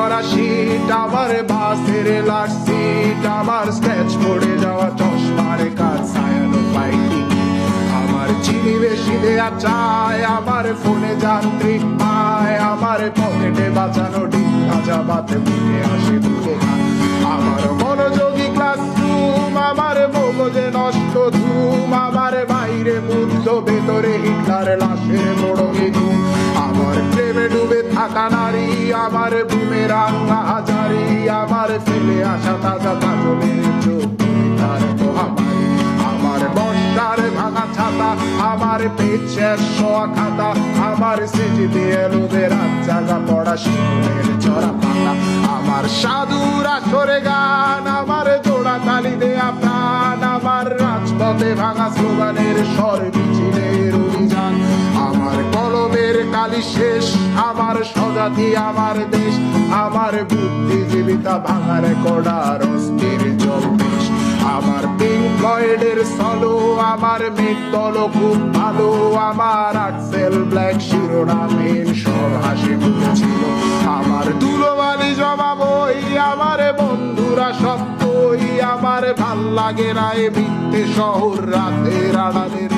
করা শীত, আমার বাসের লাস্ট সিট, আমার স্ক্র্যাচ পড়ে যাওয়া চশমার কাজ ছায়ানো ফাইটিং, আমার চিনি বেশি দেয়া চায়, আমার ফোনে যান্ত্রিক পায়, আমার পকেটে বাঁচানো ডিম ভাজা বাতে বুকে আসে বুকে খায়, আমার মনোযোগী ক্লাসরুম, আমার মগজে নষ্ট ধুম, আমার বাইরে বুদ্ধ ভেতরে হিটলার লাশের মোড়কে ঘুম, আমার প্রেমে ডুবে থাকা নারী, আমার বুমেরাং হাজারি, আমার ফেলে আসা তাজা কাজলের চোখ তার মহামারী, আমার বর্ষার ভাঙা ছাতা, আমার পেট শেষ শোয়া খাতা, আমার সেজে দিয়ে লোদের রাত জাগা পড়া শিশুদের চড়া পাতা, আমার সাধুর আসরে গান, আমার জোড়া তালি দেয়া প্রাণ, আমার রাজপথে ভাঙা স্লোগানের স্বর মিছিলের অভিযান, আমার কলমের কালি শেষ, আমার স্বজাতি আমার দেশ, আমার বুদ্ধিজীবিতা ভাঙার কড়ার অস্থির জলবেশ, আমার পিঙ্ক ফ্লয়েডের সলো, আমার মেঘ দল খুব ভালো, আমার আর্টসেল ব্ল্যাক শিরোনামের সব হাসি ছিল, আমার ধুলোবালি জমা বই, আমার বন্ধুরা সত্যই, আমার ভাল লাগে না এ মিথ্যে শহর রাতের আড়ালের